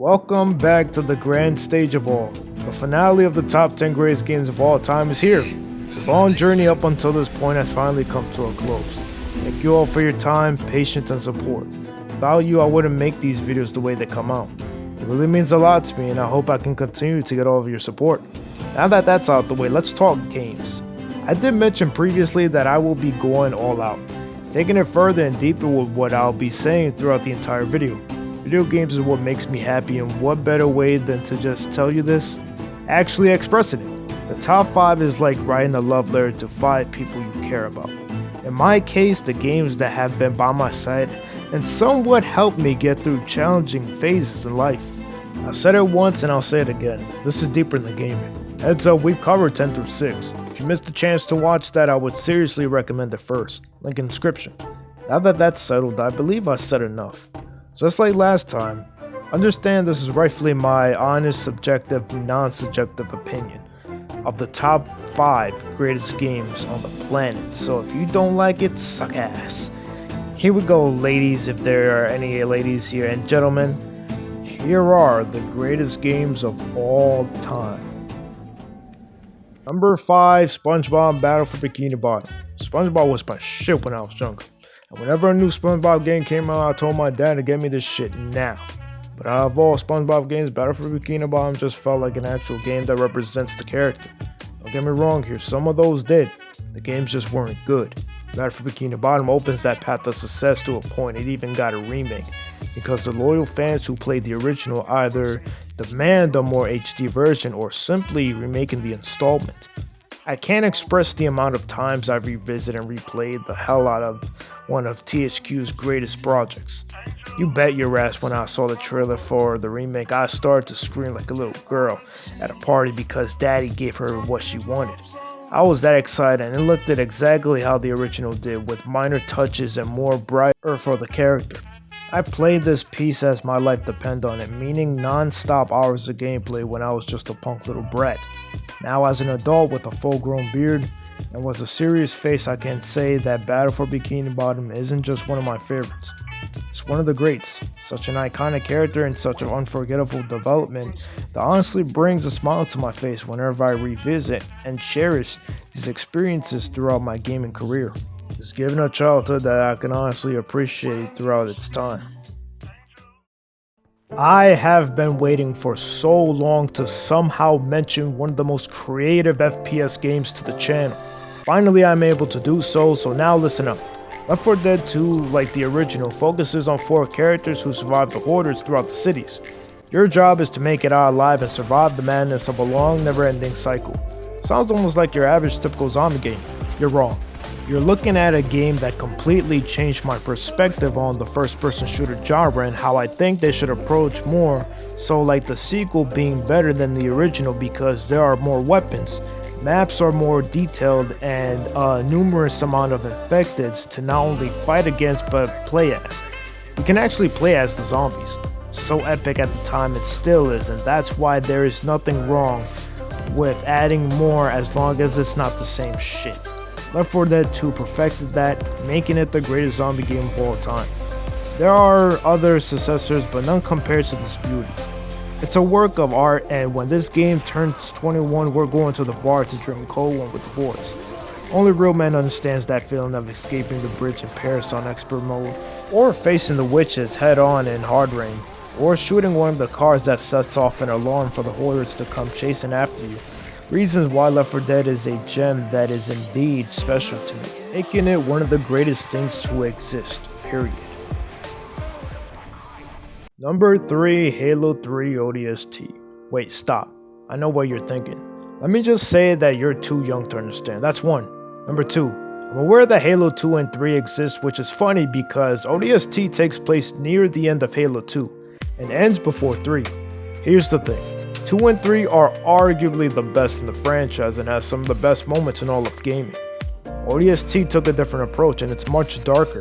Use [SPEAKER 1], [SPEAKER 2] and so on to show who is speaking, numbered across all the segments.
[SPEAKER 1] Welcome back to the grand stage of all. The finale of the top 10 greatest games of all time is here. The long journey up until this point has finally come to a close. Thank you all for your time, patience, and support. Without you, I wouldn't make these videos the way they come out. It really means a lot to me, and I hope I can continue to get all of your support. Now that that's out the way, let's talk games. I did mention previously that I will be going all out, taking it further and deeper with what I'll be saying throughout the entire video. Video games is what makes me happy, and what better way than to just tell you this? Actually expressing it. The top 5 is like writing a love letter to 5 people you care about. In my case, the games that have been by my side and somewhat helped me get through challenging phases in life. I said it once and I'll say it again, this is deeper than gaming. Heads up, we've covered 10 through 6. If you missed a chance to watch that, I would seriously recommend it first. Link in the description. Now that that's settled, I believe I said enough. Just like last time, understand this is rightfully my honest, subjective, non-subjective opinion of the top 5 greatest games on the planet. So if you don't like it, suck ass. Here we go, ladies, if there are any ladies here, and gentlemen, here are the greatest games of all time. Number 5, SpongeBob Battle for Bikini Bottom. SpongeBob was my shit when I was younger. And whenever a new SpongeBob game came out, I told my dad to get me this shit now. But out of all SpongeBob games, Battle for Bikini Bottom just felt like an actual game that represents the character. Don't get me wrong here, some of those did. The games just weren't good. Battle for Bikini Bottom opens that path to success to a point. It even got a remake, because the loyal fans who played the original either demand a more HD version or simply remaking the installment. I can't express the amount of times I've revisited and replayed the hell out of one of THQ's greatest projects. You bet your ass when I saw the trailer for the remake, I started to scream like a little girl at a party because daddy gave her what she wanted. I was that excited, and it looked at exactly how the original did, with minor touches and more brighter for the character. I played this piece as my life depended on it, meaning non-stop hours of gameplay when I was just a punk little brat. Now as an adult with a full-grown beard and with a serious face, I can say that Battle for Bikini Bottom isn't just one of my favorites. It's one of the greats. Such an iconic character and such an unforgettable development that honestly brings a smile to my face whenever I revisit and cherish these experiences throughout my gaming career. It's given a childhood that I can honestly appreciate throughout its time. I have been waiting for so long to somehow mention one of the most creative FPS games to the channel. Finally, I'm able to do so now listen up. Left 4 Dead 2, like the original, focuses on 4 characters who survive the hoarders throughout the cities. Your job is to make it out alive and survive the madness of a long, never-ending cycle. Sounds almost like your average typical zombie game. You're wrong. You're looking at a game that completely changed my perspective on the first-person shooter genre and how I think they should approach more, so like the sequel being better than the original because there are more weapons, maps are more detailed, and a numerous amount of infecteds to not only fight against but play as. You can actually play as the zombies. So epic at the time, it still is, and that's why there is nothing wrong with adding more as long as it's not the same shit. Left 4 Dead 2 perfected that, making it the greatest zombie game of all time. There are other successors, but none compares to this beauty. It's a work of art, and when this game turns 21, we're going to the bar to drink a cold one with the boys. Only real man understands that feeling of escaping the bridge in Paris on expert mode, or facing the witches head on in hard rain, or shooting one of the cars that sets off an alarm for the hoarders to come chasing after you. Reasons why Left 4 Dead is a gem that is indeed special to me, making it one of the greatest things to exist, period. Number 3, Halo 3 ODST. Wait, stop. I know what you're thinking. Let me just say that you're too young to understand. That's 1. Number 2, I'm aware that Halo 2 and 3 exist, which is funny because ODST takes place near the end of Halo 2 and ends before 3. Here's the thing. 2 and 3 are arguably the best in the franchise and has some of the best moments in all of gaming. ODST took a different approach and it's much darker.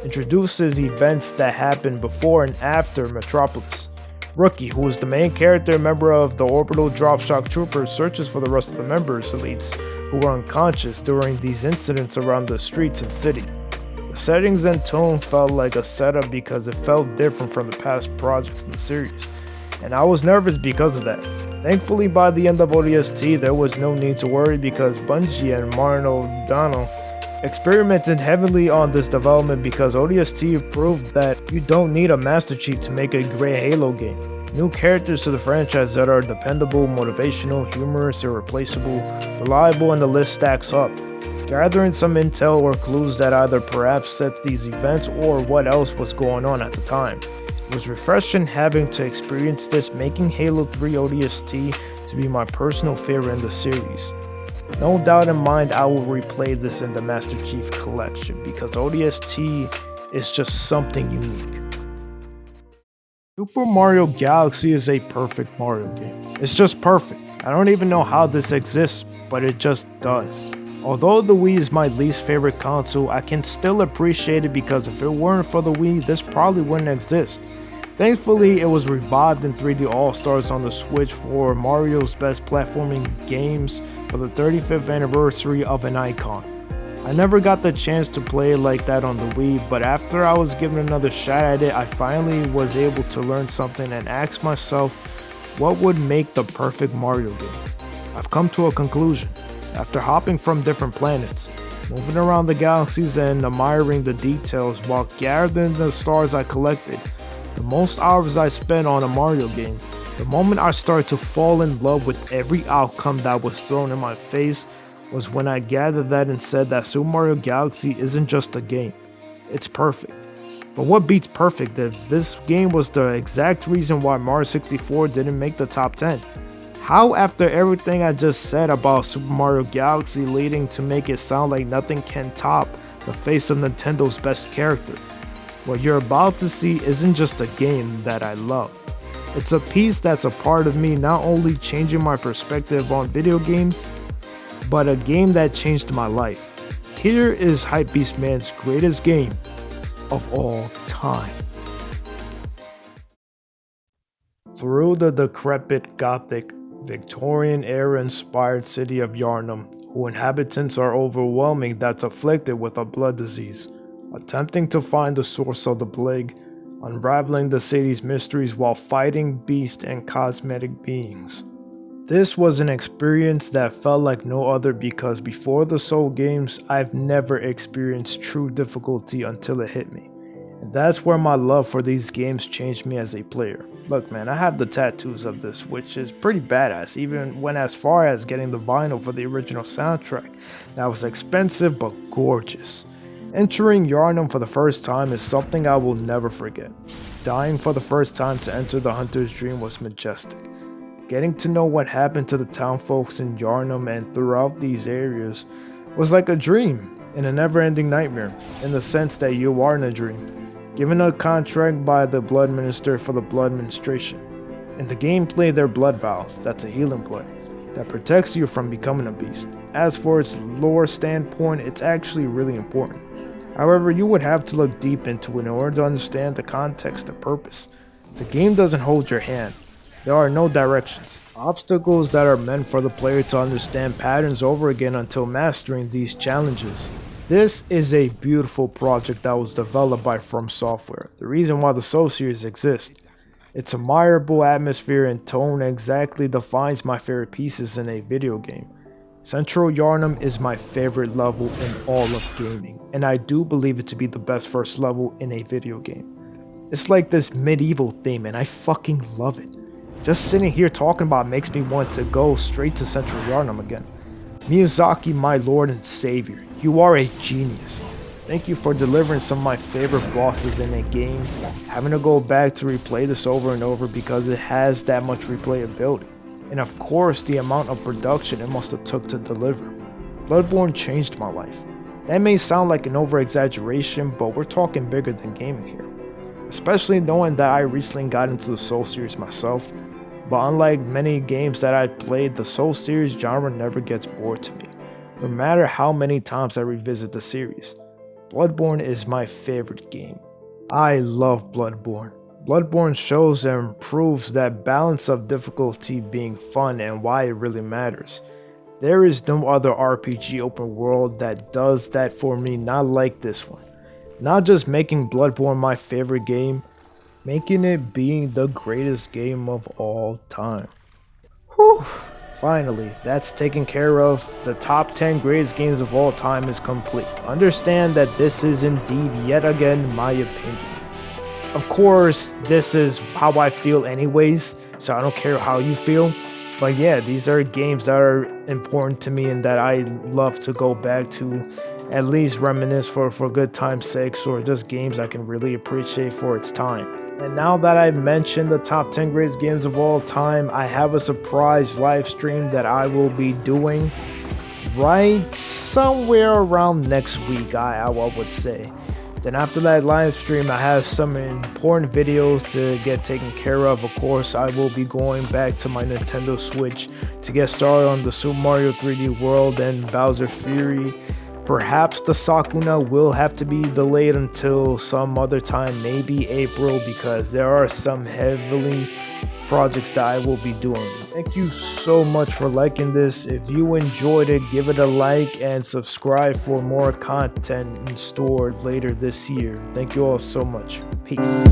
[SPEAKER 1] Introduces events that happened before and after Metropolis. Rookie, who is the main character and member of the Orbital Drop Shock Troopers, searches for the rest of the members elites who were unconscious during these incidents around the streets and city. The settings and tone felt like a setup because it felt different from the past projects in the series. and I was nervous because of that. Thankfully, by the end of ODST, there was no need to worry because Bungie and Martin O'Donnell experimented heavily on this development because ODST proved that you don't need a Master Chief to make a great Halo game. New characters to the franchise that are dependable, motivational, humorous, irreplaceable, reliable, and the list stacks up. Gathering some intel or clues that either perhaps set these events or what else was going on at the time. It was refreshing having to experience this, making Halo 3 ODST to be my personal favorite in the series. No doubt in mind I will replay this in the Master Chief collection because ODST is just something unique. Super Mario Galaxy is a perfect Mario game. It's just perfect. I don't even know how this exists, but it just does. Although the Wii is my least favorite console, I can still appreciate it because if it weren't for the Wii, this probably wouldn't exist. Thankfully, it was revived in 3D All-Stars on the Switch for Mario's best platforming games for the 35th anniversary of an icon. I never got the chance to play it like that on the Wii, but after I was given another shot at it, I finally was able to learn something and ask myself what would make the perfect Mario game. I've come to a conclusion. After hopping from different planets, moving around the galaxies and admiring the details while gathering the stars I collected, the most hours I spent on a Mario game, the moment I started to fall in love with every outcome that was thrown in my face was when I gathered that and said that Super Mario Galaxy isn't just a game, it's perfect. But what beats perfect if this game was the exact reason why Mario 64 didn't make the top 10? How, after everything I just said about Super Mario Galaxy leading to make it sound like nothing can top the face of Nintendo's best character? What you're about to see isn't just a game that I love. It's a piece that's a part of me not only changing my perspective on video games, but a game that changed my life. Here is Hypebeastman's greatest game of all time. Through the decrepit Gothic, Victorian era inspired city of Yharnam, whose inhabitants are overwhelming that's afflicted with a blood disease, attempting to find the source of the plague, unraveling the city's mysteries while fighting beasts and cosmetic beings. This was an experience that felt like no other because before the Soul games, I've never experienced true difficulty until it hit me. And that's where my love for these games changed me as a player. Look man, I have the tattoos of this, which is pretty badass, even went as far as getting the vinyl for the original soundtrack. That was expensive but gorgeous. Entering Yharnam for the first time is something I will never forget. Dying for the first time to enter the Hunter's Dream was majestic. Getting to know what happened to the town folks in Yharnam and throughout these areas was like a dream and a never-ending nightmare, in the sense that you are in a dream. Given a contract by the Blood Minister for the Blood Ministration. In the gameplay, they're blood vials, that's a healing play, that protects you from becoming a beast. As for its lore standpoint, it's actually really important. However, you would have to look deep into it in order to understand the context and purpose. The game doesn't hold your hand. There are no directions. Obstacles that are meant for the player to understand patterns over again until mastering these challenges. This is a beautiful project that was developed by From Software, the reason why the Soul series exists. Its admirable atmosphere and tone exactly defines my favorite pieces in a video game. Central Yharnam is my favorite level in all of gaming, and I do believe it to be the best first level in a video game. It's like this medieval theme and I fucking love it. Just sitting here talking about it makes me want to go straight to Central Yharnam again. Miyazaki, my lord and savior, you are a genius. Thank you for delivering some of my favorite bosses in a game, having to go back to replay this over and over because it has that much replayability. And of course the amount of production it must have took to deliver. Bloodborne changed my life. That may sound like an over-exaggeration, but we're talking bigger than gaming here. Especially knowing that I recently got into the Soul series myself, but unlike many games that I've played, the Soul series genre never gets bored to me, no matter how many times I revisit the series. Bloodborne is my favorite game. I love Bloodborne. Bloodborne shows and proves that balance of difficulty being fun and why it really matters. There is no other RPG open world that does that for me, not like this one. Not just making Bloodborne my favorite game, making it being the greatest game of all time. Whew. Finally, that's taken care of. The top 10 greatest games of all time is complete. Understand that this is indeed yet again my opinion. Of course, this is how I feel anyways, so I don't care how you feel. But yeah, these are games that are important to me and that I love to go back to, at least reminisce for good time's sakes, or just games I can really appreciate for its time. And now that I've mentioned the top 10 greatest games of all time, I have a surprise live stream that I will be doing right somewhere around next week, I would say. Then after that live stream, I have some important videos to get taken care of. Of course, I will be going back to my Nintendo Switch to get started on the Super Mario 3D World and Bowser Fury. Perhaps the Sakuna will have to be delayed until some other time, maybe April, because there are some heavily projects that I will be doing. Thank you so much for liking this. If you enjoyed it, give it a like and subscribe for more content in store later this year. Thank you all so much. Peace.